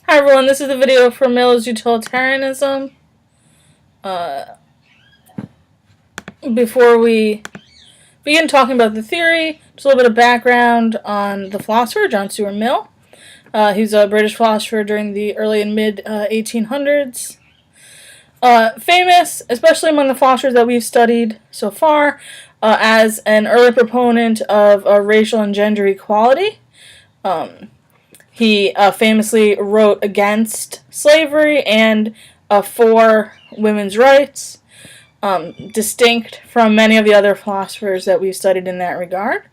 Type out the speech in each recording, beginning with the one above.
Hi everyone, this is the video for Mill's Utilitarianism. Before we begin talking about the theory, just a little bit of background on the philosopher, John Stuart Mill. He's a British philosopher during the early and mid 1800s. Famous, especially among the philosophers that we've studied so far, as an early proponent of racial and gender equality. He famously wrote against slavery and for women's rights, distinct from many of the other philosophers that we've studied in that regard.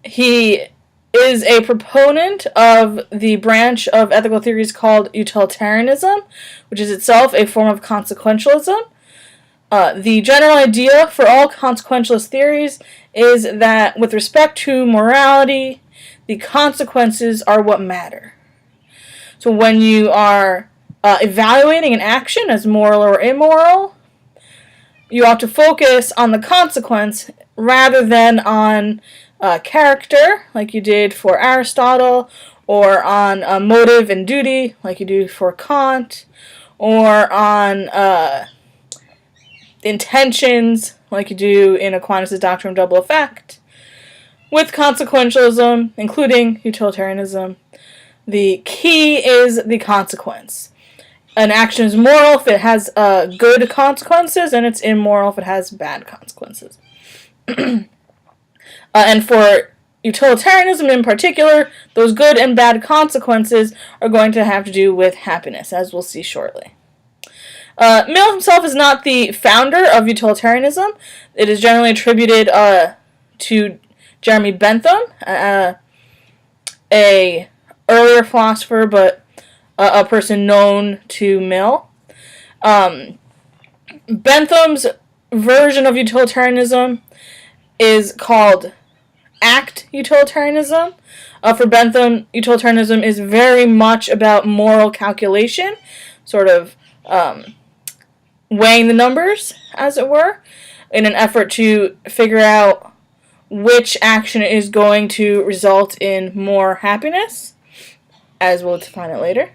He is a proponent of the branch of ethical theories called Utilitarianism, which is itself a form of consequentialism. The general idea for all consequentialist theories is that with respect to morality, the consequences are what matter. So when you are evaluating an action as moral or immoral, you ought to focus on the consequence rather than on character, like you did for Aristotle, or on motive and duty, like you do for Kant, or on intentions, like you do in Aquinas' doctrine of double effect. With consequentialism, including utilitarianism, the key is the consequence. An action is moral if it has good consequences, and it's immoral if it has bad consequences. And for utilitarianism in particular, those good and bad consequences are going to have to do with happiness, as we'll see shortly. Mill himself is not the founder of utilitarianism. It is generally attributed to Jeremy Bentham, a earlier philosopher, but a person known to Mill. Bentham's version of utilitarianism is called act utilitarianism. For Bentham, utilitarianism is very much about moral calculation, sort of weighing the numbers, as it were, in an effort to figure out which action is going to result in more happiness, as we'll define it later.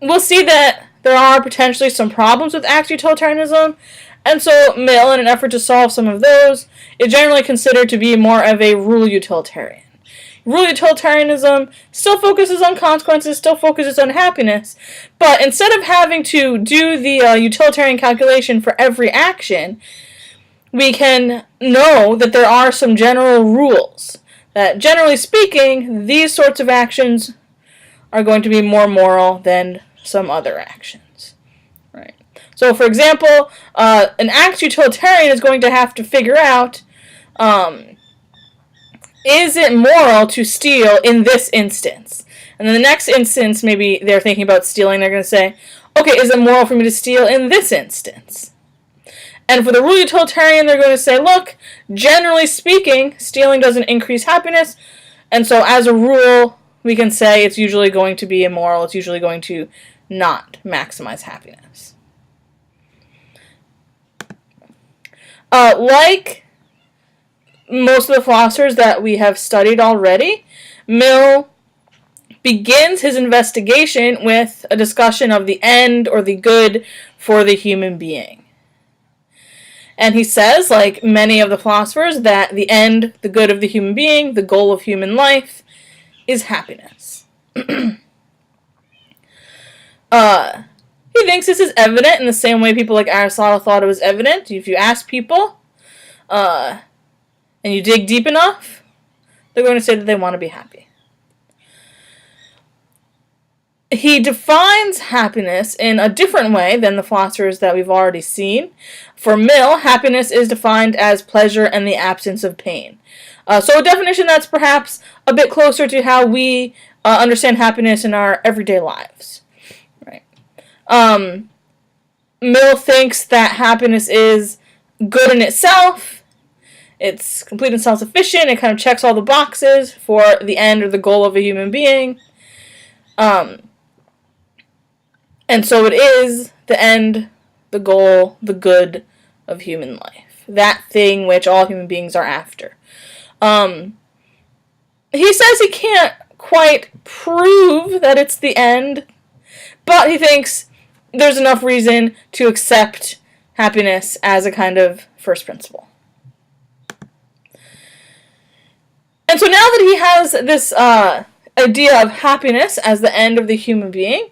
We'll see that there are potentially some problems with act utilitarianism, and so Mill, in an effort to solve some of those, is generally considered to be more of a rule utilitarian. Rule utilitarianism still focuses on consequences, still focuses on happiness, but instead of having to do the utilitarian calculation for every action, we can know that there are some general rules, that generally speaking, these sorts of actions are going to be more moral than some other actions. Right. So, for example, an act utilitarian is going to have to figure out, is it moral to steal in this instance? And then the next instance, maybe they're thinking about stealing, they're going to say, okay, is it moral for me to steal in this instance? And for the rule utilitarian, they're going to say, look, generally speaking, stealing doesn't increase happiness, and so as a rule, we can say it's usually going to be immoral, it's usually going to not maximize happiness. Like most of the philosophers that we have studied already, Mill begins his investigation with a discussion of the end or the good for the human being. And he says, like many of the philosophers, that the end, the good of the human being, the goal of human life, is happiness. He thinks this is evident in the same way people like Aristotle thought it was evident. If you ask people, and you dig deep enough, they're going to say that they want to be happy. He defines happiness in a different way than the philosophers that we've already seen. For Mill, happiness is defined as pleasure and the absence of pain. So a definition that's perhaps a bit closer to how we understand happiness in our everyday lives. Right. Mill thinks that happiness is good in itself. It's complete and self-sufficient. It kind of checks all the boxes for the end or the goal of a human being. And so it is the end, the goal, the good of human life. That thing which all human beings are after. he says he can't quite prove that it's the end, but he thinks there's enough reason to accept happiness as a kind of first principle. And so now that he has this idea of happiness as the end of the human being,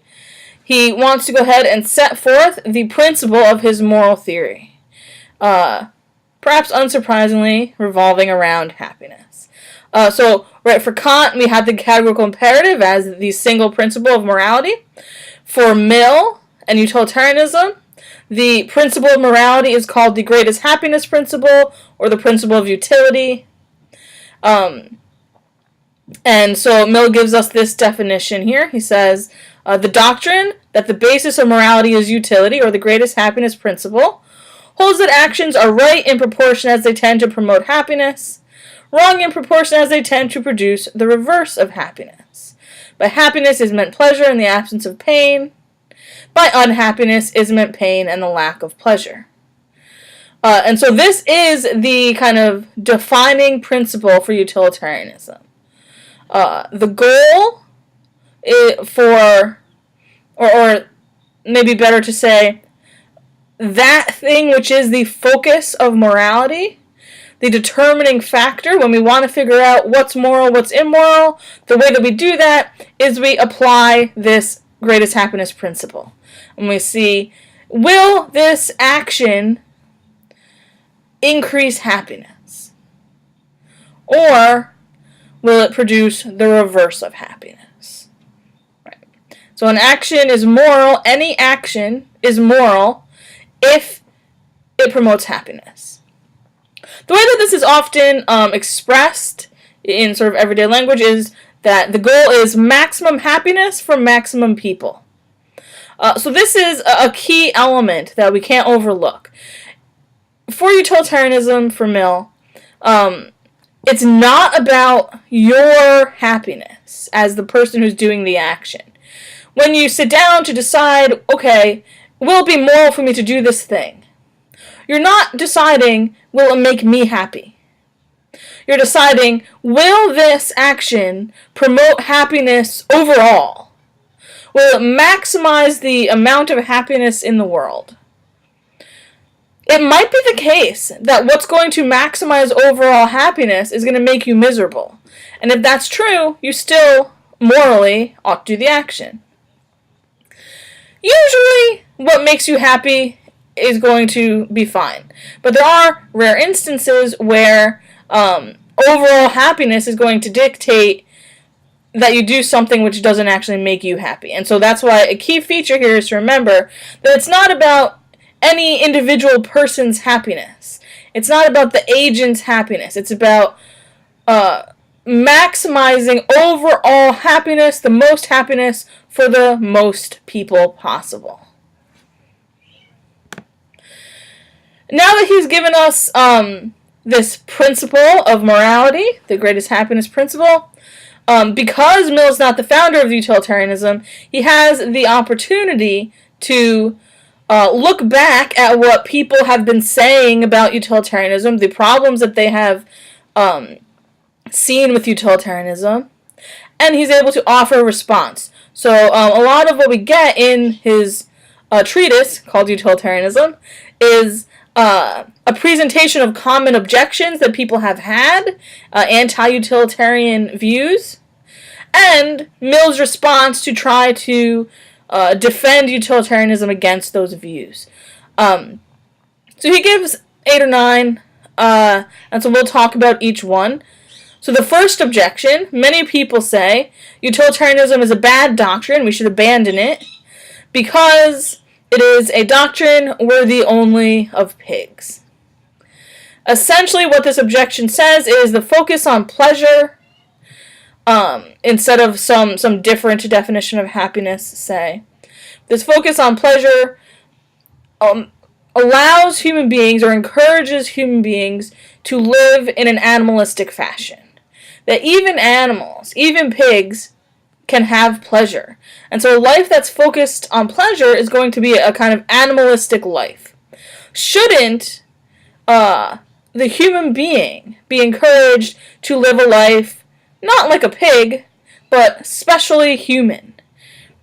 he wants to go ahead and set forth the principle of his moral theory. Perhaps unsurprisingly, revolving around happiness. For Kant, we have the categorical imperative as the single principle of morality. For Mill and utilitarianism, the principle of morality is called the greatest happiness principle, or the principle of utility. And so Mill gives us this definition here. He says, the doctrine that the basis of morality is utility, or the greatest happiness principle, holds that actions are right in proportion as they tend to promote happiness, wrong in proportion as they tend to produce the reverse of happiness. By happiness is meant pleasure in the absence of pain. By unhappiness is meant pain and the lack of pleasure. And so this is the kind of defining principle for utilitarianism. The goal or maybe better to say, that thing which is the focus of morality, the determining factor when we want to figure out what's moral, what's immoral, the way that we do that is we apply this greatest happiness principle. And we see, will this action increase happiness? Or will it produce the reverse of happiness? Right. So an action is moral, any action is moral if it promotes happiness. The way that this is often expressed in sort of everyday language is that the goal is maximum happiness for maximum people. So this is a key element that we can't overlook. For utilitarianism, for Mill, it's not about your happiness as the person who's doing the action. When you sit down to decide, okay, will it be moral for me to do this thing? You're not deciding, will it make me happy? You're deciding, will this action promote happiness overall? Will it maximize the amount of happiness in the world? It might be the case that what's going to maximize overall happiness is going to make you miserable. And if that's true, you still, morally, ought to do the action. Usually, what makes you happy is going to be fine. But there are rare instances where overall happiness is going to dictate that you do something which doesn't actually make you happy. And so that's why a key feature here is to remember that it's not about any individual person's happiness. It's not about the agent's happiness. It's about maximizing overall happiness, the most happiness for the most people possible. Now that he's given us this principle of morality, the greatest happiness principle, because Mill's not the founder of utilitarianism, he has the opportunity to look back at what people have been saying about utilitarianism, the problems that they have seen with utilitarianism, and he's able to offer a response. So a lot of what we get in his treatise called Utilitarianism is a presentation of common objections that people have had, anti-utilitarian views, and Mill's response to try to defend utilitarianism against those views. So he gives 8 or 9, and so we'll talk about each one. So the first objection, many people say utilitarianism is a bad doctrine, we should abandon it, because it is a doctrine worthy only of pigs. Essentially what this objection says is the focus on pleasure, instead of some different definition of happiness, say. This focus on pleasure allows human beings or encourages human beings to live in an animalistic fashion. That even animals, even pigs, can have pleasure. And so a life that's focused on pleasure is going to be a kind of animalistic life. Shouldn't the human being be encouraged to live a life not like a pig, but specially human,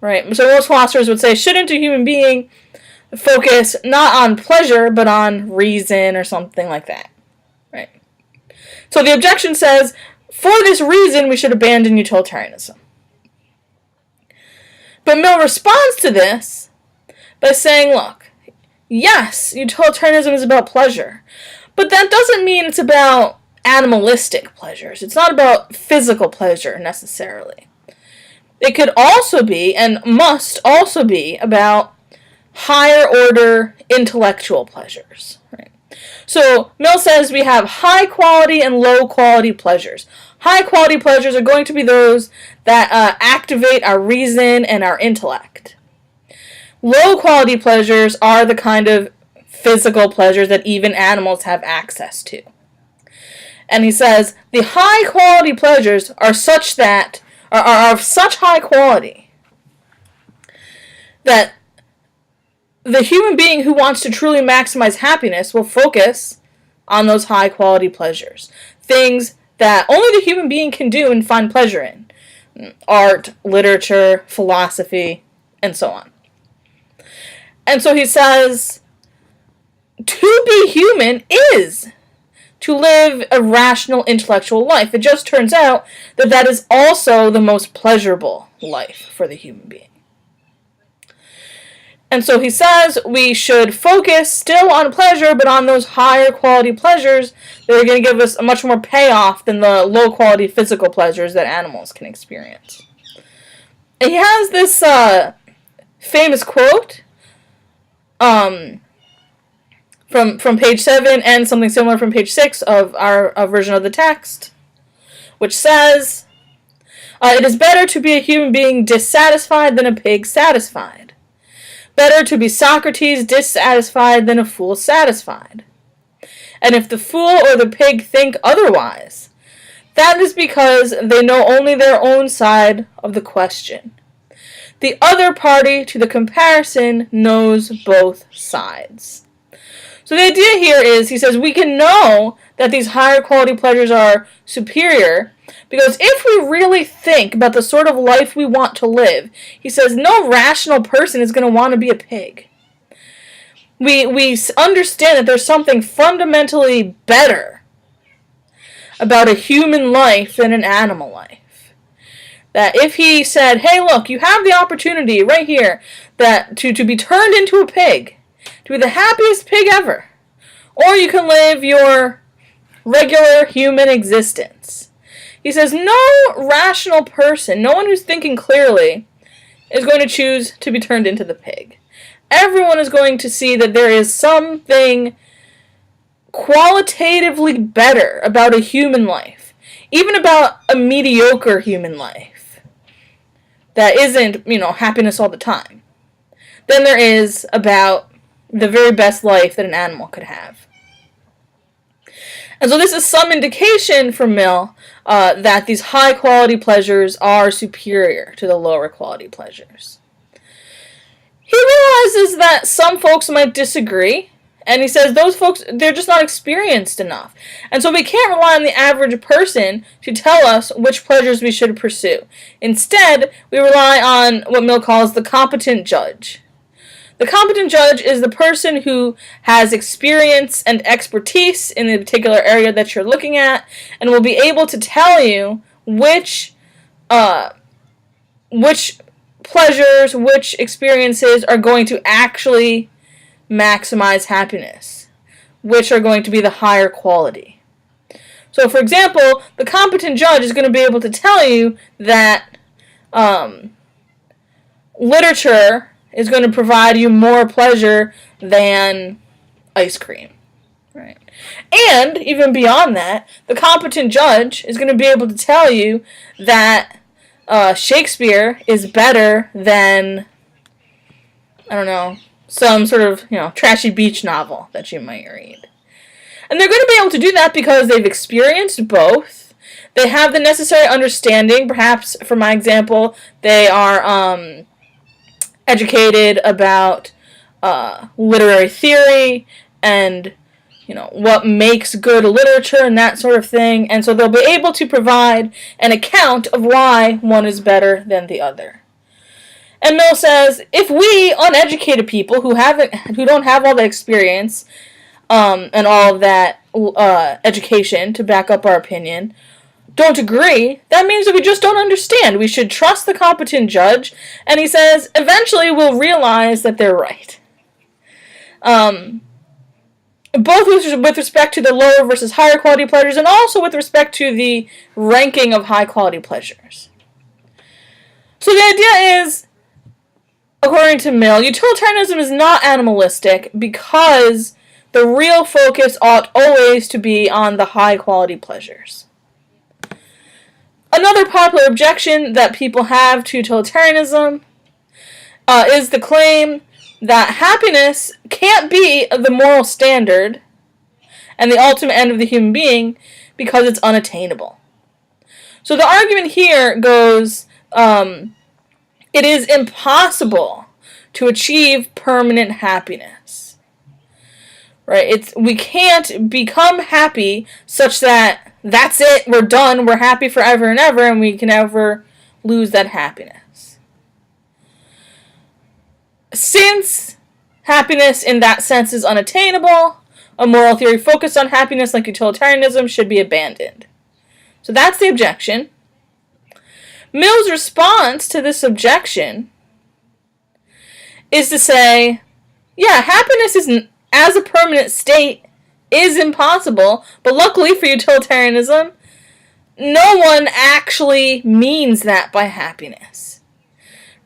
right? So most philosophers would say, shouldn't a human being focus not on pleasure, but on reason or something like that, right? So the objection says, for this reason, we should abandon utilitarianism. But Mill responds to this by saying, look, yes, utilitarianism is about pleasure, but that doesn't mean it's about animalistic pleasures. It's not about physical pleasure, necessarily. It could also be, and must also be, about higher order intellectual pleasures. Right? So Mill says we have high quality and low quality pleasures. High quality pleasures are going to be those that activate our reason and our intellect. Low quality pleasures are the kind of physical pleasures that even animals have access to. And he says the high quality pleasures are such that are of such high quality that the human being who wants to truly maximize happiness will focus on those high quality pleasures. Things that only the human being can do and find pleasure in. Art, literature, philosophy, and so on. And so he says, to be human is to live a rational intellectual life. It just turns out that that is also the most pleasurable life for the human being. And so he says we should focus still on pleasure, but on those higher quality pleasures that are going to give us a much more payoff than the low quality physical pleasures that animals can experience. And he has this famous quote from page 7 and something similar from page 6 of our version of the text, which says, it is better to be a human being dissatisfied than a pig satisfied. Better to be Socrates dissatisfied than a fool satisfied. And if the fool or the pig think otherwise, that is because they know only their own side of the question. The other party to the comparison knows both sides. So the idea here is, he says, we can know that these higher quality pleasures are superior because if we really think about the sort of life we want to live, he says, no rational person is going to want to be a pig. We understand that there's something fundamentally better about a human life than an animal life. That if he said, hey, look, you have the opportunity right here that to be turned into a pig, to be the happiest pig ever, or you can live your regular human existence. He says no rational person, no one who's thinking clearly, is going to choose to be turned into the pig. Everyone is going to see that there is something qualitatively better about a human life, even about a mediocre human life, that isn't, happiness all the time, than there is about the very best life that an animal could have. And so this is some indication from Mill that these high quality pleasures are superior to the lower quality pleasures. He realizes that some folks might disagree, and he says those folks, they're just not experienced enough. And so we can't rely on the average person to tell us which pleasures we should pursue. Instead, we rely on what Mill calls the competent judge. The competent judge is the person who has experience and expertise in the particular area that you're looking at and will be able to tell you which pleasures, which experiences are going to actually maximize happiness, which are going to be the higher quality. So, for example, the competent judge is going to be able to tell you that literature is going to provide you more pleasure than ice cream. Right? And, even beyond that, the competent judge is going to be able to tell you that Shakespeare is better than, some sort of, trashy beach novel that you might read. And they're going to be able to do that because they've experienced both. They have the necessary understanding. Perhaps, for my example, they are educated about literary theory and what makes good literature and that sort of thing. And so they'll be able to provide an account of why one is better than the other. And Mill says, if we uneducated people who don't have all the experience and all of that education to back up our opinion, don't agree, that means that we just don't understand. We should trust the competent judge, and he says, eventually we'll realize that they're right. Both with respect to the lower versus higher quality pleasures, and also with respect to the ranking of high quality pleasures. So the idea is, according to Mill, utilitarianism is not animalistic because the real focus ought always to be on the high quality pleasures. Another popular objection that people have to utilitarianism is the claim that happiness can't be the moral standard and the ultimate end of the human being because it's unattainable. So the argument here goes, it is impossible to achieve permanent happiness. Right? We can't become happy such that that's it, we're done, we're happy forever and ever, and we can never lose that happiness. Since happiness in that sense is unattainable, a moral theory focused on happiness like utilitarianism should be abandoned. So that's the objection. Mill's response to this objection is to say, yeah, happiness as a permanent state is impossible, but luckily for utilitarianism, no one actually means that by happiness.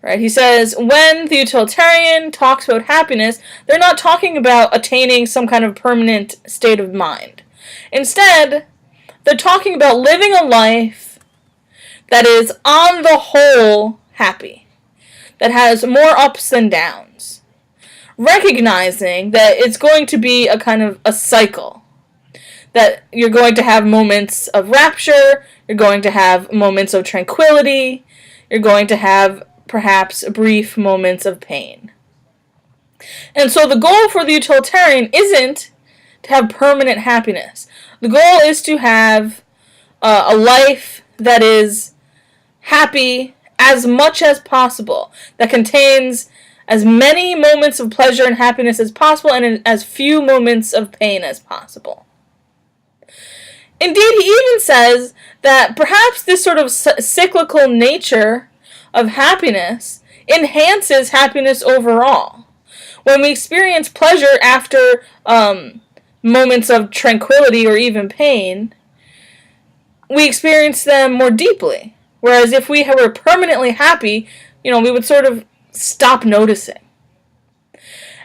Right? He says, when the utilitarian talks about happiness, they're not talking about attaining some kind of permanent state of mind. Instead, they're talking about living a life that is, on the whole, happy. That has more ups than downs. Recognizing that it's going to be a kind of a cycle. That you're going to have moments of rapture, you're going to have moments of tranquility, you're going to have perhaps brief moments of pain. And so the goal for the utilitarian isn't to have permanent happiness. The goal is to have a life that is happy as much as possible, that contains as many moments of pleasure and happiness as possible and as few moments of pain as possible. Indeed, he even says that perhaps this sort of cyclical nature of happiness enhances happiness overall. When we experience pleasure after moments of tranquility or even pain, we experience them more deeply. Whereas if we were permanently happy, we would sort of stop noticing.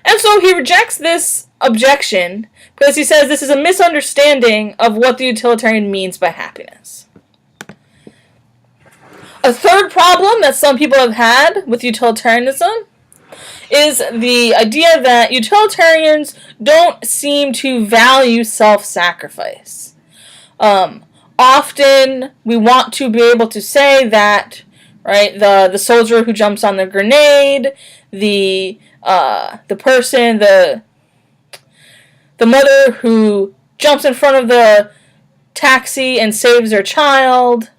And so he rejects this objection because he says this is a misunderstanding of what the utilitarian means by happiness. A third problem that some people have had with utilitarianism is the idea that utilitarians don't seem to value self-sacrifice. Often we want to be able to say that, right, the soldier who jumps on the grenade, the person, the mother who jumps in front of the taxi and saves their child,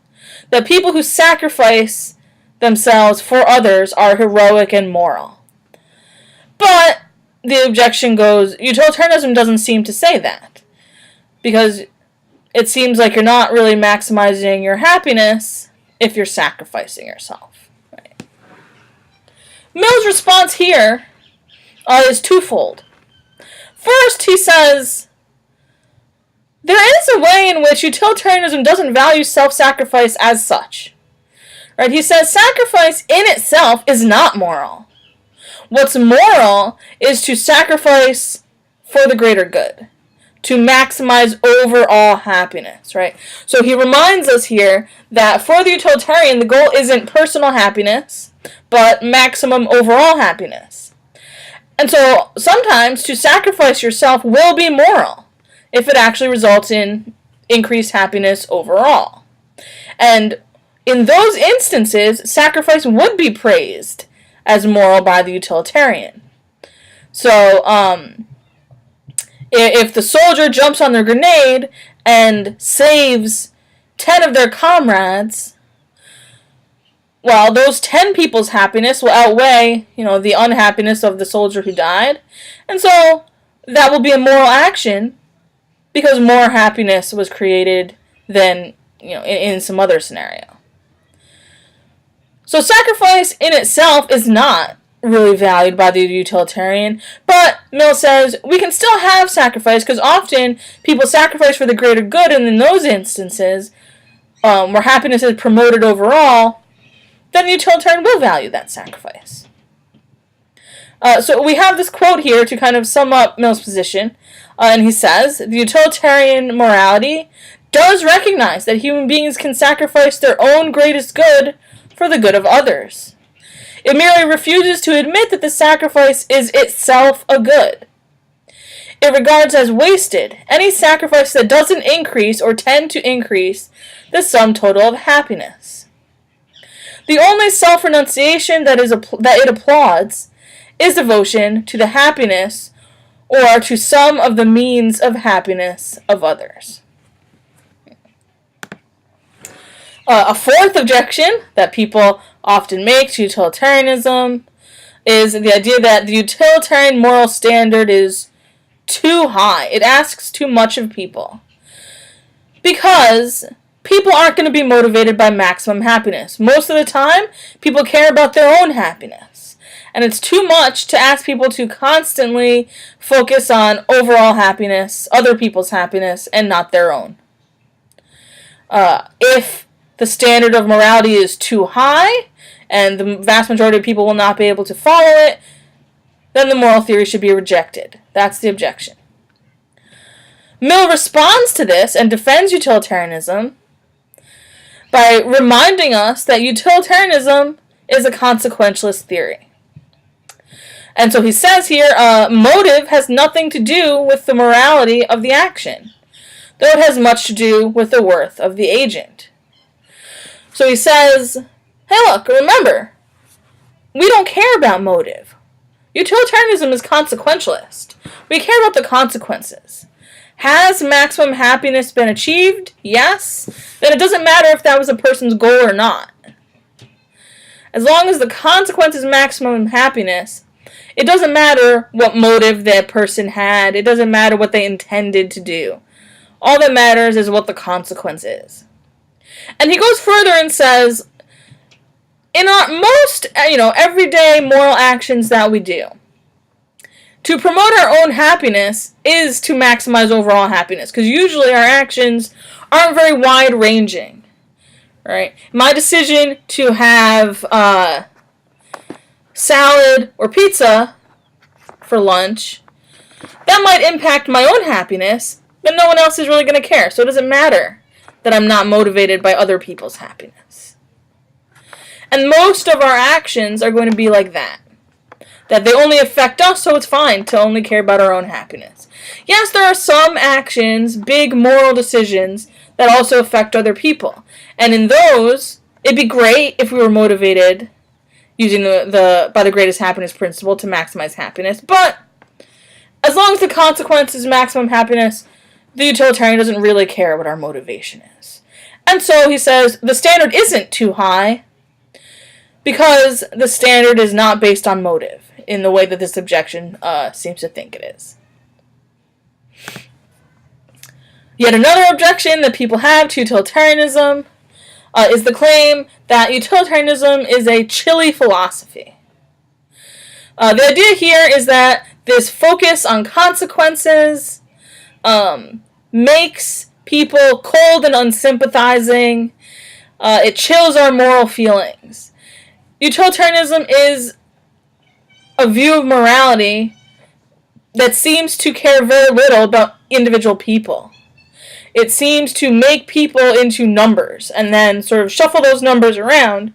the people who sacrifice themselves for others are heroic and moral. But the objection goes, utilitarianism doesn't seem to say that, because it seems like you're not really maximizing your happiness if you're sacrificing yourself. Right? Mill's response here is twofold. First, he says, there is a way in which utilitarianism doesn't value self-sacrifice as such. Right? He says sacrifice in itself is not moral. What's moral is to sacrifice for the greater good, to maximize overall happiness, right? So he reminds us here that for the utilitarian, the goal isn't personal happiness, but maximum overall happiness. And so sometimes to sacrifice yourself will be moral if it actually results in increased happiness overall. And in those instances, sacrifice would be praised as moral by the utilitarian. So, If the soldier jumps on their grenade and saves 10 of their comrades, well, those 10 people's happiness will outweigh, the unhappiness of the soldier who died. And so that will be a moral action because more happiness was created than, in some other scenario. So sacrifice in itself is not really valued by the utilitarian, but Mill says we can still have sacrifice because often people sacrifice for the greater good, and in those instances where happiness is promoted overall, then the utilitarian will value that sacrifice. So we have this quote here to kind of sum up Mill's position, and he says, the utilitarian morality does recognize that human beings can sacrifice their own greatest good for the good of others. It merely refuses to admit that the sacrifice is itself a good. It regards as wasted any sacrifice that doesn't increase or tend to increase the sum total of happiness. The only self-renunciation that it applauds is devotion to the happiness or to some of the means of happiness of others. A fourth objection that people often make to utilitarianism is the idea that the utilitarian moral standard is too high. It asks too much of people. Because people aren't going to be motivated by maximum happiness. Most of the time, people care about their own happiness. And it's too much to ask people to constantly focus on overall happiness, other people's happiness, and not their own. If the standard of morality is too high, and the vast majority of people will not be able to follow it, then the moral theory should be rejected. That's the objection. Mill responds to this and defends utilitarianism by reminding us that utilitarianism is a consequentialist theory. And so he says here, motive has nothing to do with the morality of the action, though it has much to do with the worth of the agent. So he says, hey look, remember, we don't care about motive. Utilitarianism is consequentialist. We care about the consequences. Has maximum happiness been achieved? Yes. Then it doesn't matter if that was a person's goal or not. As long as the consequence is maximum happiness, it doesn't matter what motive that person had. It doesn't matter what they intended to do. All that matters is what the consequence is. And he goes further and says, in our most, everyday moral actions that we do, to promote our own happiness is to maximize overall happiness, because usually our actions aren't very wide-ranging, right? My decision to have salad or pizza for lunch, that might impact my own happiness, but no one else is really going to care, so it doesn't matter that I'm not motivated by other people's happiness. And most of our actions are going to be like that. That they only affect us, so it's fine to only care about our own happiness. Yes, there are some actions, big moral decisions, that also affect other people. And in those, it'd be great if we were motivated using by the greatest happiness principle to maximize happiness. But as long as the consequence is maximum happiness, the utilitarian doesn't really care what our motivation is. And so he says the standard isn't too high because the standard is not based on motive in the way that this objection seems to think it is. Yet another objection that people have to utilitarianism is the claim that utilitarianism is a chilly philosophy. The idea here is that this focus on consequences makes people cold and unsympathizing. It chills our moral feelings. Utilitarianism is a view of morality that seems to care very little about individual people. It seems to make people into numbers and then sort of shuffle those numbers around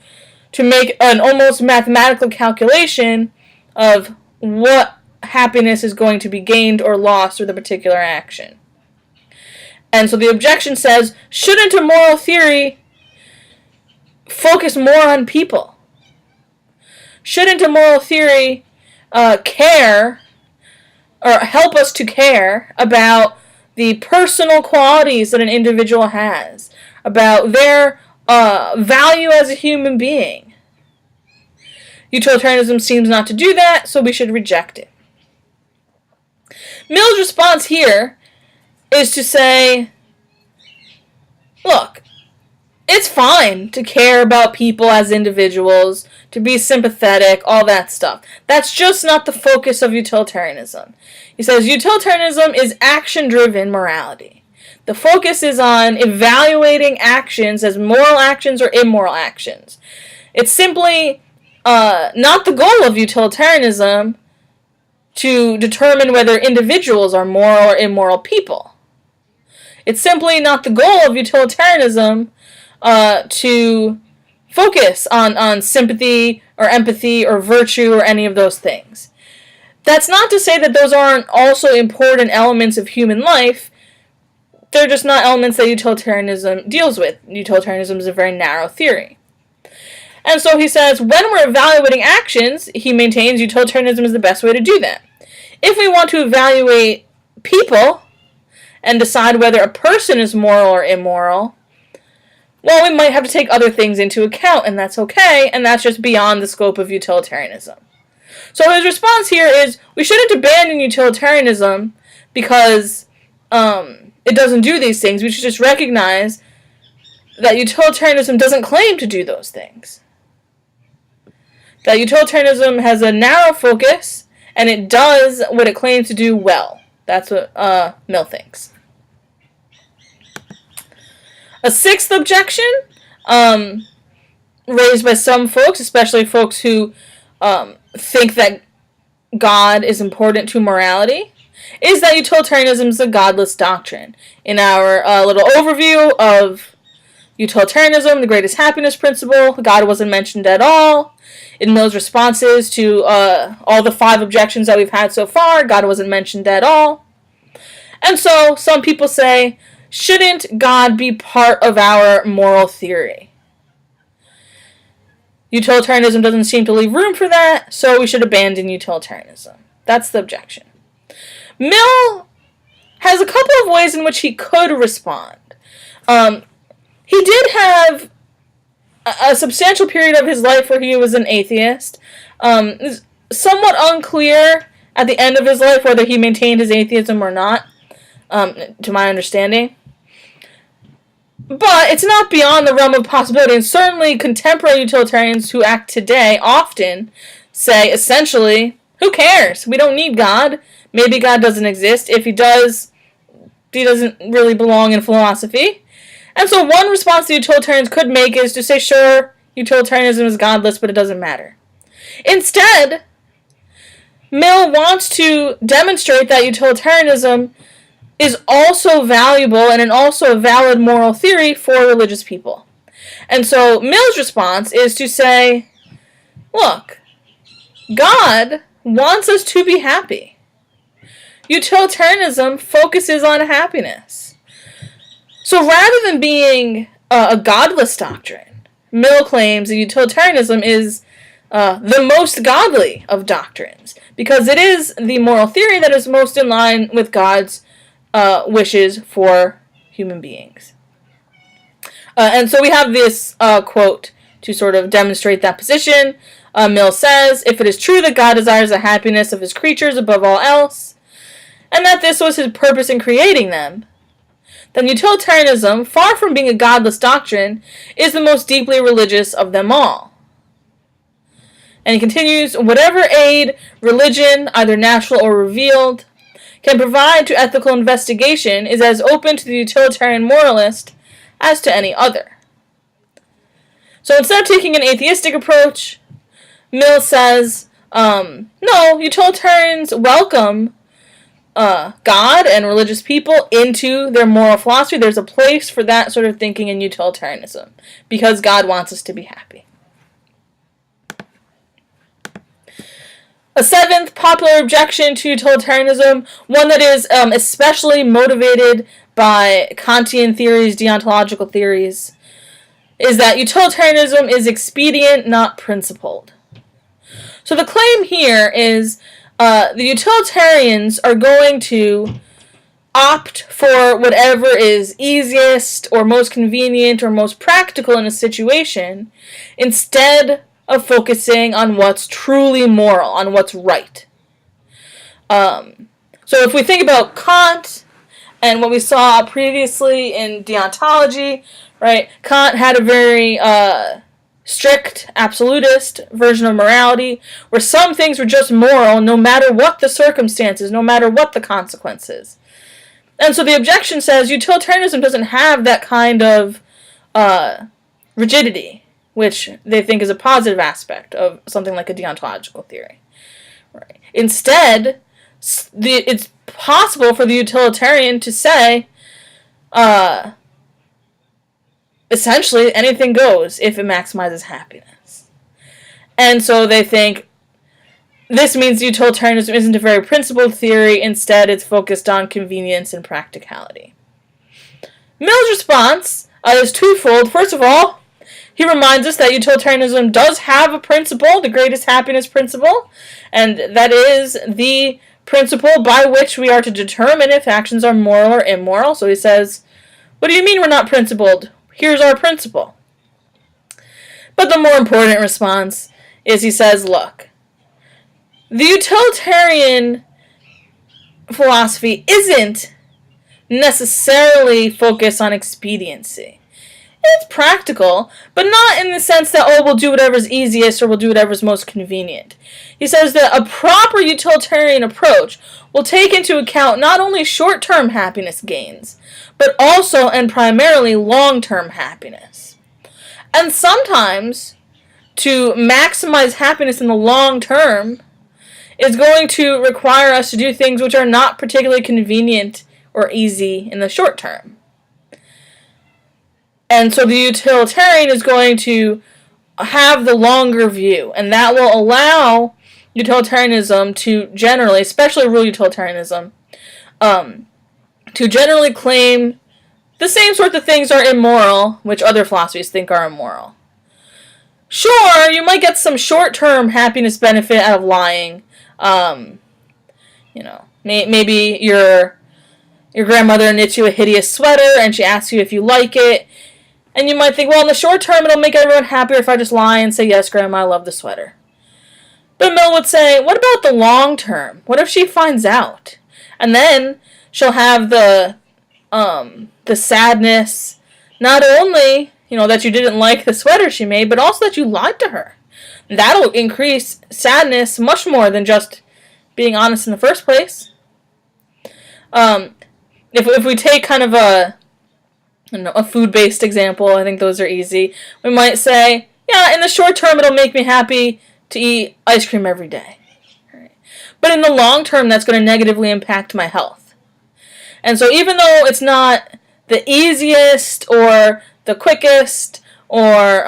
to make an almost mathematical calculation of what happiness is going to be gained or lost with a particular action. And so the objection says, shouldn't a moral theory focus more on people? Shouldn't a moral theory care or help us to care about the personal qualities that an individual has, about their value as a human being. Utilitarianism seems not to do that, so we should reject it. Mill's response here is to say, look, it's fine to care about people as individuals, to be sympathetic, all that stuff. That's just not the focus of utilitarianism. He says utilitarianism is action-driven morality. The focus is on evaluating actions as moral actions or immoral actions. It's simply not the goal of utilitarianism to determine whether individuals are moral or immoral people. It's simply not the goal of utilitarianism to focus on sympathy or empathy or virtue or any of those things. That's not to say that those aren't also important elements of human life. They're just not elements that utilitarianism deals with. Utilitarianism is a very narrow theory. And so he says, when we're evaluating actions, he maintains utilitarianism is the best way to do that. If we want to evaluate people and decide whether a person is moral or immoral, well, we might have to take other things into account, and that's okay, and that's just beyond the scope of utilitarianism. So his response here is, we shouldn't abandon utilitarianism because it doesn't do these things. We should just recognize that utilitarianism doesn't claim to do those things. That utilitarianism has a narrow focus, and it does what it claims to do well. That's what Mill thinks. A sixth objection, raised by some folks, especially folks who think that God is important to morality, is that utilitarianism is a godless doctrine. In our little overview of utilitarianism, the greatest happiness principle, God wasn't mentioned at all. In Mill's responses to all the 5 objections that we've had so far, God wasn't mentioned at all. And so some people say, shouldn't God be part of our moral theory? Utilitarianism doesn't seem to leave room for that, so we should abandon utilitarianism. That's the objection. Mill has a couple of ways in which he could respond. He did have a substantial period of his life where he was an atheist. It's somewhat unclear at the end of his life whether he maintained his atheism or not, to my understanding. But it's not beyond the realm of possibility, and certainly contemporary utilitarians who act today often say, essentially, who cares? We don't need God. Maybe God doesn't exist. If he does, he doesn't really belong in philosophy. And so one response the utilitarians could make is to say, sure, utilitarianism is godless, but it doesn't matter. Instead, Mill wants to demonstrate that utilitarianism is also valuable and also a valid moral theory for religious people. And so Mill's response is to say, look, God wants us to be happy. Utilitarianism focuses on happiness. So rather than being a godless doctrine, Mill claims that utilitarianism is the most godly of doctrines, because it is the moral theory that is most in line with God's wishes for human beings. And so we have this quote to sort of demonstrate that position. Mill says, if it is true that God desires the happiness of his creatures above all else, and that this was his purpose in creating them, then utilitarianism, far from being a godless doctrine, is the most deeply religious of them all. And he continues, whatever aid religion, either natural or revealed, can provide to ethical investigation is as open to the utilitarian moralist as to any other. So instead of taking an atheistic approach, Mill says, no, utilitarians welcome God and religious people into their moral philosophy. There's a place for that sort of thinking in utilitarianism, because God wants us to be happy. A seventh popular objection to utilitarianism, one that is especially motivated by Kantian theories, deontological theories, is that utilitarianism is expedient, not principled. So the claim here is The utilitarians are going to opt for whatever is easiest or most convenient or most practical in a situation instead of focusing on what's truly moral, on what's right. So if we think about Kant and what we saw previously in deontology, right? Kant had a very strict, absolutist version of morality, where some things were just moral no matter what the circumstances, no matter what the consequences. And so the objection says utilitarianism doesn't have that kind of rigidity, which they think is a positive aspect of something like a deontological theory. Right. Instead, it's possible for the utilitarian to say, essentially, anything goes if it maximizes happiness. And so they think this means utilitarianism isn't a very principled theory. Instead, it's focused on convenience and practicality. Mill's response is twofold. First of all, he reminds us that utilitarianism does have a principle, the greatest happiness principle, and that is the principle by which we are to determine if actions are moral or immoral. So he says, what do you mean we're not principled? Here's our principle. But the more important response is he says, look, the utilitarian philosophy isn't necessarily focused on expediency. It's practical, but not in the sense that, oh, we'll do whatever's easiest or we'll do whatever's most convenient. He says that a proper utilitarian approach will take into account not only short-term happiness gains, but also and primarily long-term happiness. And sometimes, to maximize happiness in the long term is going to require us to do things which are not particularly convenient or easy in the short term. And so the utilitarian is going to have the longer view, and that will allow utilitarianism to generally, especially real utilitarianism, to generally claim the same sorts of things are immoral, which other philosophies think are immoral. Sure, you might get some short-term happiness benefit out of lying. Maybe your grandmother knits you a hideous sweater and she asks you if you like it. And you might think, well, in the short term, it'll make everyone happier if I just lie and say, yes, Grandma, I love the sweater. But Mill would say, what about the long term? What if she finds out? And then she'll have the sadness, not only, that you didn't like the sweater she made, but also that you lied to her. That'll increase sadness much more than just being honest in the first place. If we take kind of a food-based example, I think those are easy. We might say, yeah, in the short term, it'll make me happy to eat ice cream every day. Right. But in the long term, that's going to negatively impact my health. And so even though it's not the easiest or the quickest or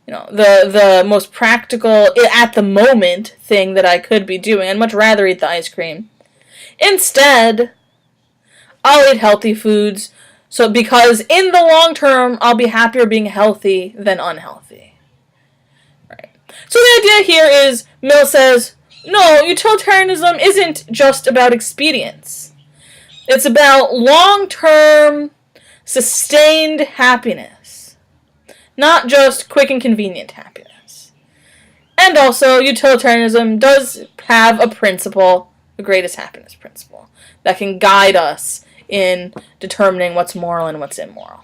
the most practical at the moment thing that I could be doing, I'd much rather eat the ice cream. Instead, I'll eat healthy foods, because in the long term, I'll be happier being healthy than unhealthy. Right. So the idea here is, Mill says, no, utilitarianism isn't just about expedience. It's about long-term, sustained happiness, not just quick and convenient happiness. And also, utilitarianism does have a principle, the greatest happiness principle, that can guide us in determining what's moral and what's immoral.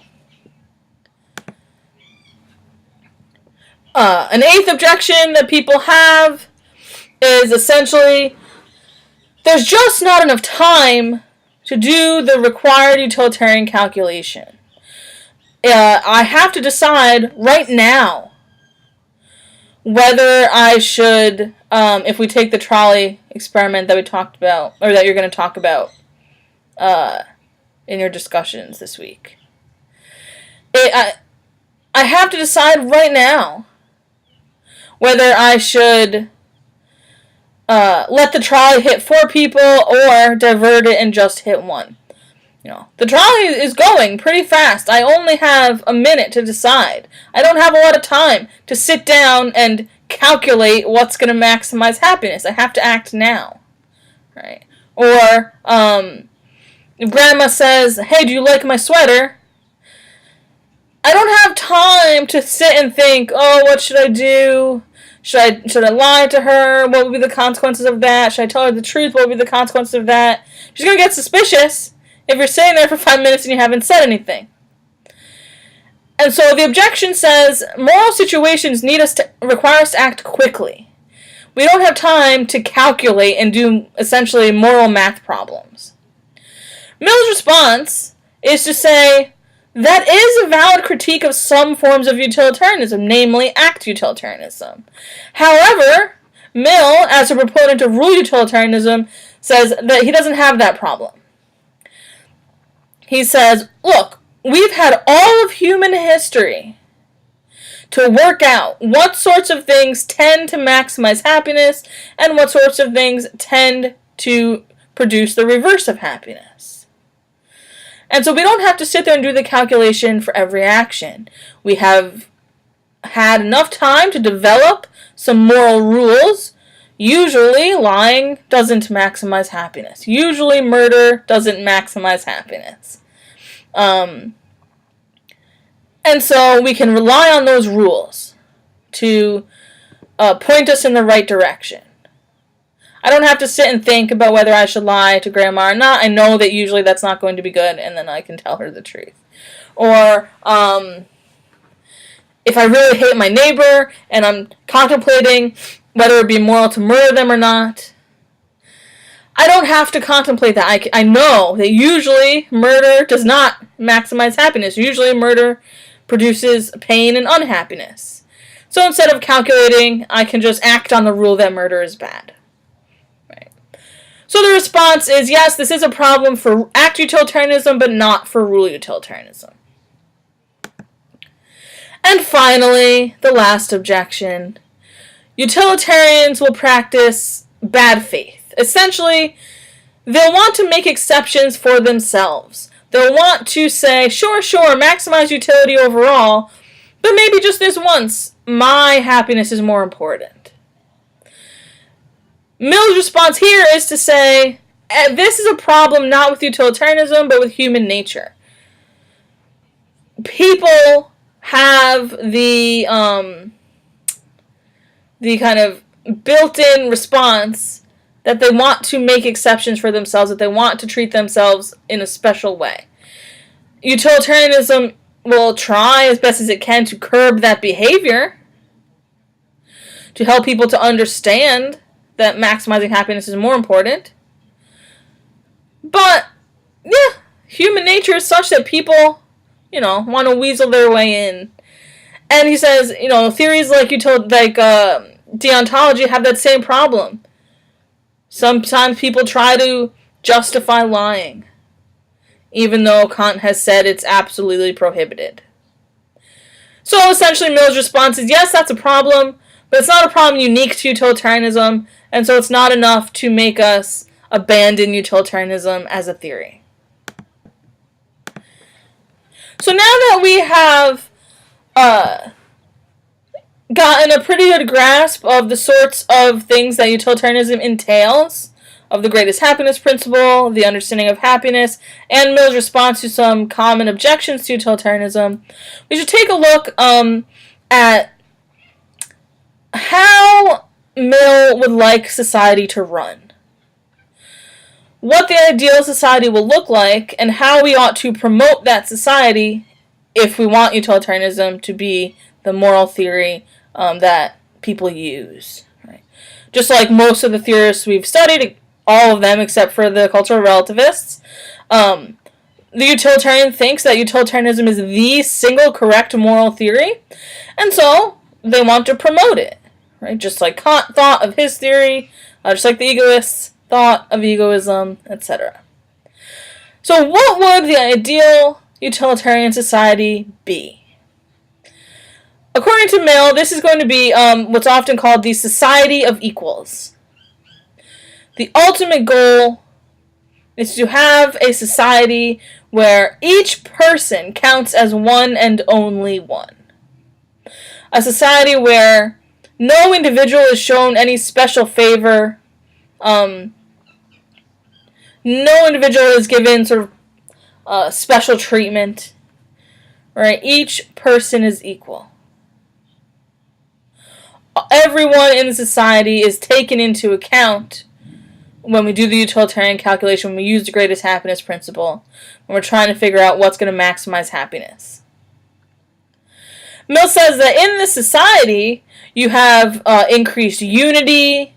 An eighth objection that people have is essentially there's just not enough time to do the required utilitarian calculation. I have to decide right now whether I should, if we take the trolley experiment that we talked about, or that you're going to talk about in your discussions this week. I have to decide right now whether I should let the trolley hit 4 people or divert it and just hit 1. The trolley is going pretty fast. I only have a minute to decide. I don't have a lot of time to sit down and calculate what's going to maximize happiness. I have to act now, right? Or if grandma says, hey, do you like my sweater? I don't have time to sit and think, oh, what should I do? Should I lie to her? What would be the consequences of that? Should I tell her the truth? What would be the consequences of that? She's going to get suspicious if you're sitting there for 5 minutes and you haven't said anything. And so the objection says, moral situations require us to act quickly. We don't have time to calculate and do essentially moral math problems. Mill's response is to say, that is a valid critique of some forms of utilitarianism, namely act utilitarianism. However, Mill, as a proponent of rule utilitarianism, says that he doesn't have that problem. He says, look, we've had all of human history to work out what sorts of things tend to maximize happiness and what sorts of things tend to produce the reverse of happiness. And so we don't have to sit there and do the calculation for every action. We have had enough time to develop some moral rules. Usually, lying doesn't maximize happiness. Usually, murder doesn't maximize happiness. And so we can rely on those rules to point us in the right direction. I don't have to sit and think about whether I should lie to grandma or not. I know that usually that's not going to be good, and then I can tell her the truth. Or, if I really hate my neighbor, and I'm contemplating whether it would be moral to murder them or not, I don't have to contemplate that. I know that usually murder does not maximize happiness. Usually murder produces pain and unhappiness. So instead of calculating, I can just act on the rule that murder is bad. So the response is, yes, this is a problem for act utilitarianism, but not for rule utilitarianism. And finally, the last objection. Utilitarians will practice bad faith. Essentially, they'll want to make exceptions for themselves. They'll want to say, sure, maximize utility overall, but maybe just this once, my happiness is more important. Mill's response here is to say, this is a problem not with utilitarianism, but with human nature. People have the kind of built-in response that they want to make exceptions for themselves, that they want to treat themselves in a special way. Utilitarianism will try as best as it can to curb that behavior, to help people to understand that maximizing happiness is more important. But, yeah, human nature is such that people, want to weasel their way in. And he says, theories like deontology have that same problem. Sometimes people try to justify lying, even though Kant has said it's absolutely prohibited. So essentially Mill's response is, yes, that's a problem, but it's not a problem unique to utilitarianism, and so it's not enough to make us abandon utilitarianism as a theory. So now that we have gotten a pretty good grasp of the sorts of things that utilitarianism entails, of the greatest happiness principle, the understanding of happiness, and Mill's response to some common objections to utilitarianism, we should take a look at how Mill would like society to run. What the ideal society will look like, and how we ought to promote that society if we want utilitarianism to be the moral theory that people use. Right? Just like most of the theorists we've studied, all of them except for the cultural relativists, the utilitarian thinks that utilitarianism is the single correct moral theory, and so they want to promote it. Right? Just like Kant thought of his theory, just like the egoists thought of egoism, etc. So what would the ideal utilitarian society be? According to Mill, this is going to be what's often called the society of equals. The ultimate goal is to have a society where each person counts as one and only one. A society where No individual is shown any special favor. No individual is given sort of special treatment. Right? Each person is equal. Everyone in the society is taken into account when we do the utilitarian calculation, when we use the greatest happiness principle, when we're trying to figure out what's going to maximize happiness. Mill says that in this society, you have increased unity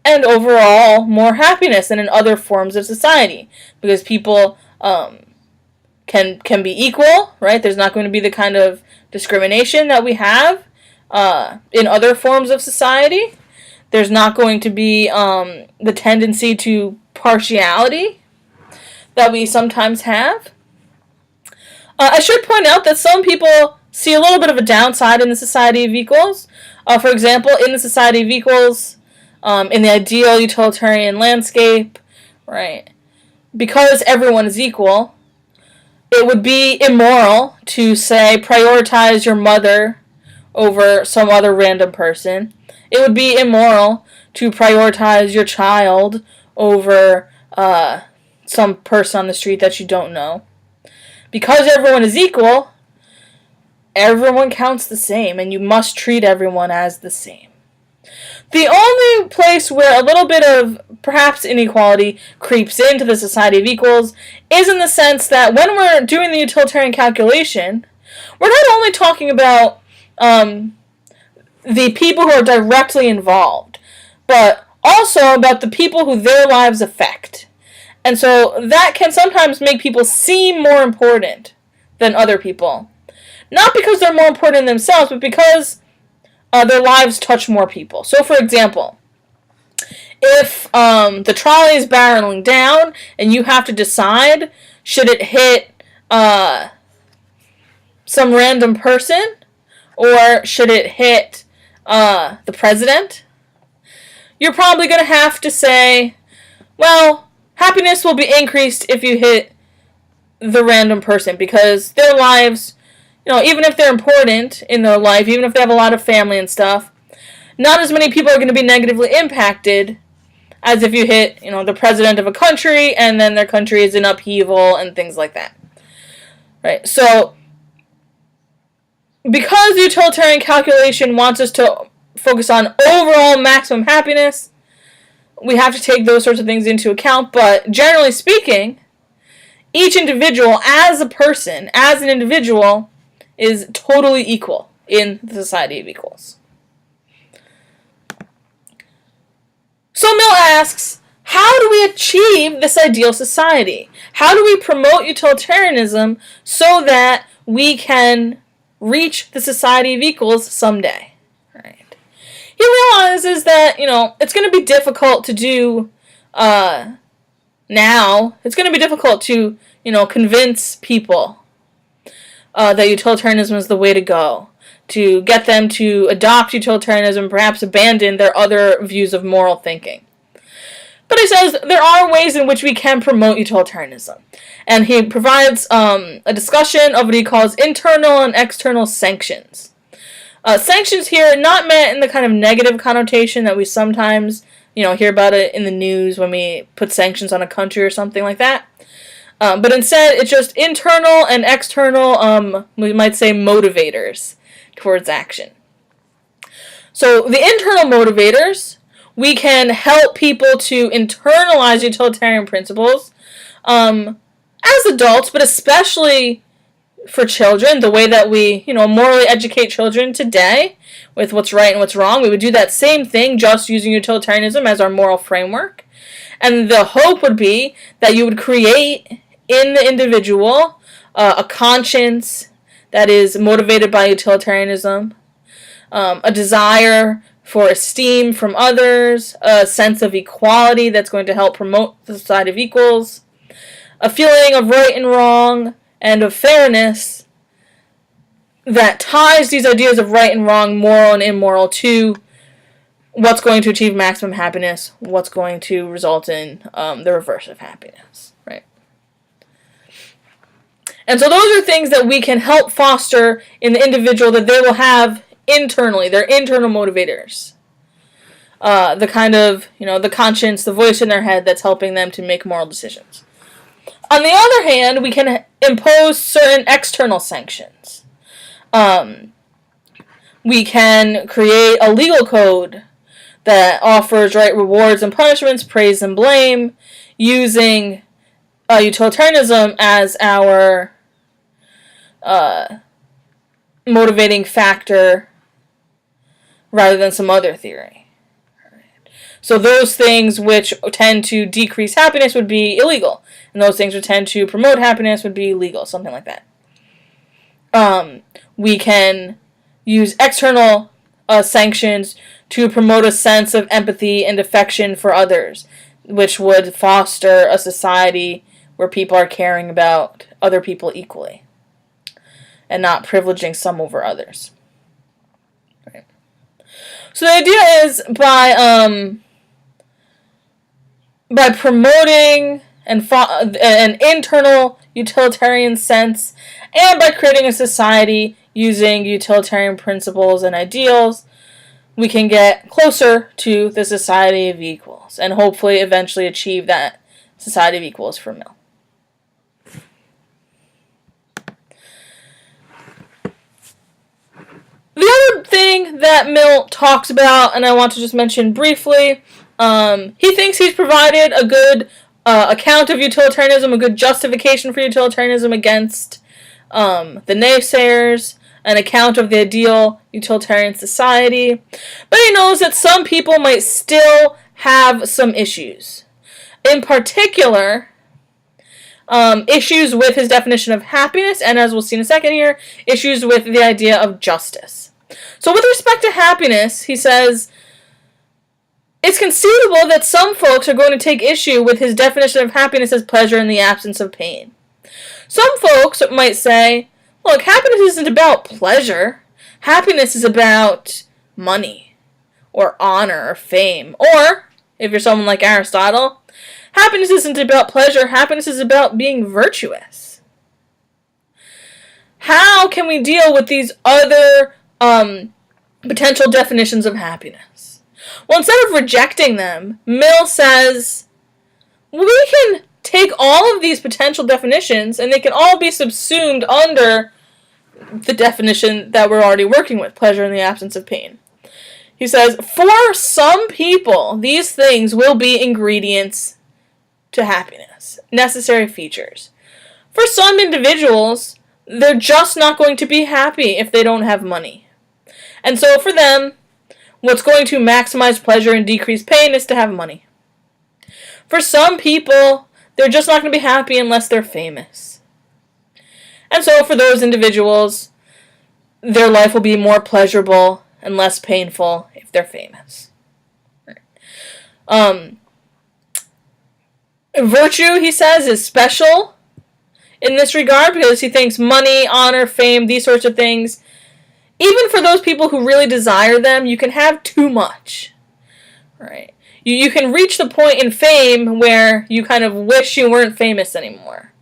and overall more happiness than in other forms of society, because people can be equal, right? There's not going to be the kind of discrimination that we have in other forms of society. There's not going to be the tendency to partiality that we sometimes have. I should point out that some people see a little bit of a downside in the Society of Equals. For example, in the Society of Equals, in the ideal utilitarian landscape, right, because everyone is equal, it would be immoral to, say, prioritize your mother over some other random person. It would be immoral to prioritize your child over some person on the street that you don't know. Because everyone is equal, everyone counts the same, and you must treat everyone as the same. The only place where a little bit of perhaps inequality creeps into the Society of Equals is in the sense that when we're doing the utilitarian calculation, we're not only talking about the people who are directly involved, but also about the people who their lives affect. And so that can sometimes make people seem more important than other people. Not because they're more important than themselves, but because their lives touch more people. So, for example, if the trolley is barreling down and you have to decide, should it hit some random person or should it hit the president, you're probably going to have to say, well, happiness will be increased if you hit the random person, because their lives, even if they're important in their life, even if they have a lot of family and stuff, not as many people are going to be negatively impacted as if you hit, the president of a country and then their country is in upheaval and things like that. Right? So, because the utilitarian calculation wants us to focus on overall maximum happiness, we have to take those sorts of things into account, but generally speaking, each individual as a person, as an individual, is totally equal in the Society of Equals. So Mill asks, how do we achieve this ideal society? How do we promote utilitarianism so that we can reach the Society of Equals someday? Right. He realizes that, it's going to be difficult to do now. It's going to be difficult to, convince people that utilitarianism is the way to go, to get them to adopt utilitarianism, perhaps abandon their other views of moral thinking. But he says there are ways in which we can promote utilitarianism. And he provides a discussion of what he calls internal and external sanctions. Sanctions here not meant in the kind of negative connotation that we sometimes, hear about it in the news when we put sanctions on a country or something like that. But instead, it's just internal and external, we might say, motivators towards action. So the internal motivators, we can help people to internalize utilitarian principles as adults, but especially for children, the way that we, morally educate children today with what's right and what's wrong. We would do that same thing, just using utilitarianism as our moral framework. And the hope would be that you would create in the individual a conscience that is motivated by utilitarianism, a desire for esteem from others, a sense of equality that's going to help promote the Society of Equals, a feeling of right and wrong and of fairness that ties these ideas of right and wrong, moral and immoral, to what's going to achieve maximum happiness, what's going to result in the reverse of happiness, right? And so those are things that we can help foster in the individual, that they will have internally. They're internal motivators. The kind of, the conscience, the voice in their head that's helping them to make moral decisions. On the other hand, we can impose certain external sanctions. We can create a legal code that offers rewards and punishments, praise and blame, using utilitarianism as our motivating factor rather than some other theory. So those things which tend to decrease happiness would be illegal, and those things which tend to promote happiness would be legal, something like that. We can use external sanctions to promote a sense of empathy and affection for others, which would foster a society where people are caring about other people equally and not privileging some over others. Right. So the idea is by promoting an internal utilitarian sense, and by creating a society using utilitarian principles and ideals, we can get closer to the society of equals, and hopefully eventually achieve that society of equals for Mill. The other thing that Mill talks about, and I want to just mention briefly, he thinks he's provided a good account of utilitarianism, a good justification for utilitarianism against the naysayers, an account of the ideal utilitarian society, but he knows that some people might still have some issues. In particular, issues with his definition of happiness, and as we'll see in a second here, issues with the idea of justice. So with respect to happiness, he says, it's conceivable that some folks are going to take issue with his definition of happiness as pleasure in the absence of pain. Some folks might say, look, happiness isn't about pleasure. Happiness is about money, or honor, or fame. Or, if you're someone like Aristotle, happiness isn't about pleasure. Happiness is about being virtuous. How can we deal with these other potential definitions of happiness? Well, instead of rejecting them, Mill says, we can take all of these potential definitions and they can all be subsumed under the definition that we're already working with, pleasure in the absence of pain. He says, for some people, these things will be ingredients to happiness, necessary features. For some individuals, they're just not going to be happy if they don't have money. And so for them, what's going to maximize pleasure and decrease pain is to have money. For some people, they're just not going to be happy unless they're famous. And so for those individuals, their life will be more pleasurable and less painful if they're famous. Virtue, he says, is special in this regard because he thinks money, honor, fame, these sorts of things, even for those people who really desire them, you can have too much. Right? You can reach the point in fame where you kind of wish you weren't famous anymore.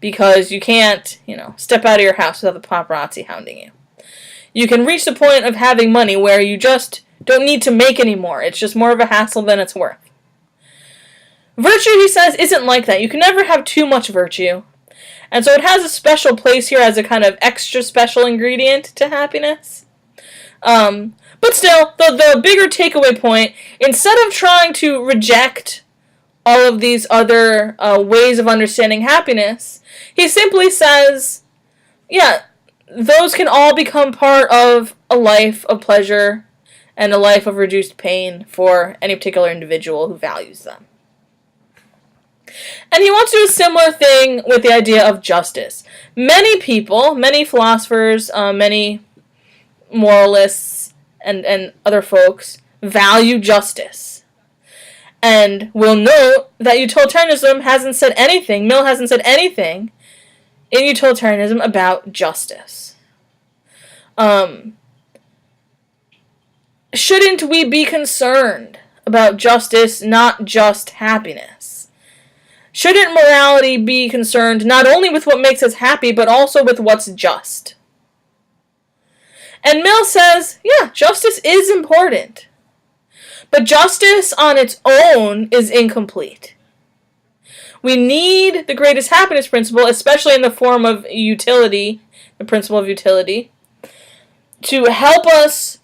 Because you can't, step out of your house without the paparazzi hounding you. You can reach the point of having money where you just don't need to make any more. It's just more of a hassle than it's worth. Virtue, he says, isn't like that. You can never have too much virtue. And so it has a special place here as a kind of extra special ingredient to happiness. But still, the bigger takeaway point, instead of trying to reject all of these other ways of understanding happiness, he simply says, yeah, those can all become part of a life of pleasure and a life of reduced pain for any particular individual who values them. And he wants to do a similar thing with the idea of justice. Many people, many philosophers, many moralists, and other folks value justice. And will note that utilitarianism hasn't said anything, Mill hasn't said anything in utilitarianism about justice. Shouldn't we be concerned about justice, not just happiness? Shouldn't morality be concerned not only with what makes us happy, but also with what's just? And Mill says, yeah, justice is important. But justice on its own is incomplete. We need the greatest happiness principle, especially in the form of utility, the principle of utility, to help us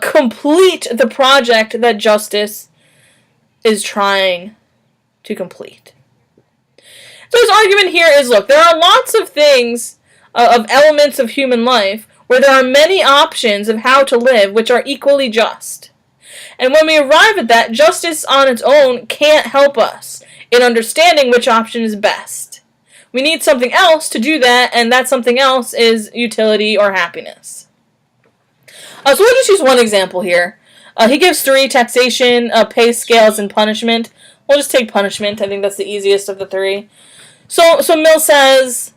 complete the project that justice is trying to complete. So his argument here is, look, there are lots of things, of elements of human life, where there are many options of how to live which are equally just. And when we arrive at that, justice on its own can't help us in understanding which option is best. We need something else to do that, and that something else is utility or happiness. So we'll just use one example here. He gives 3: taxation, pay scales, and punishment. We'll just take punishment. I think that's the easiest of the 3. So Mill says,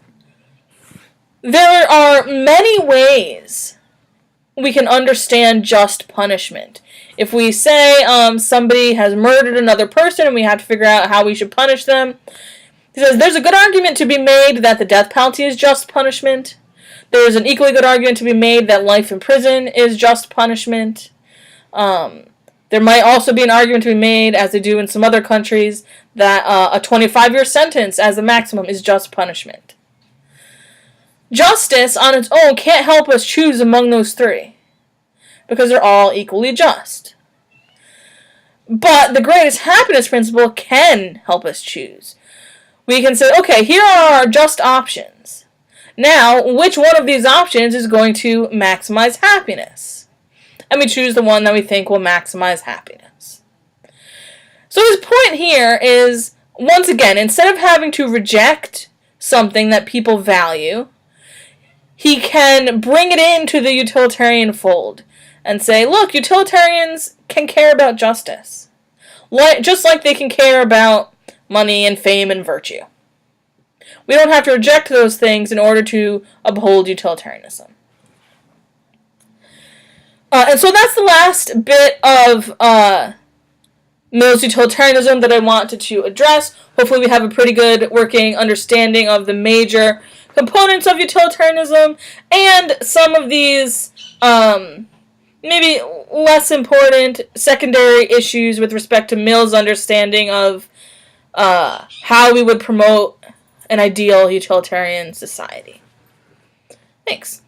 there are many ways we can understand just punishment. If we say somebody has murdered another person and we have to figure out how we should punish them, he says there's a good argument to be made that the death penalty is just punishment. There's an equally good argument to be made that life in prison is just punishment. There might also be an argument to be made, as they do in some other countries, that a 25-year sentence as the maximum is just punishment. Justice on its own can't help us choose among those 3, because they're all equally just. But the greatest happiness principle can help us choose. We can say, okay, here are our just options. Now, which one of these options is going to maximize happiness? And we choose the one that we think will maximize happiness. So his point here is, once again, instead of having to reject something that people value, he can bring it into the utilitarian fold and say, look, utilitarians can care about justice, just like they can care about money and fame and virtue. We don't have to reject those things in order to uphold utilitarianism. And so that's the last bit of Mill's utilitarianism that I wanted to address. Hopefully we have a pretty good working understanding of the major components of utilitarianism and some of these maybe less important secondary issues with respect to Mill's understanding of how we would promote an ideal utilitarian society. Thanks.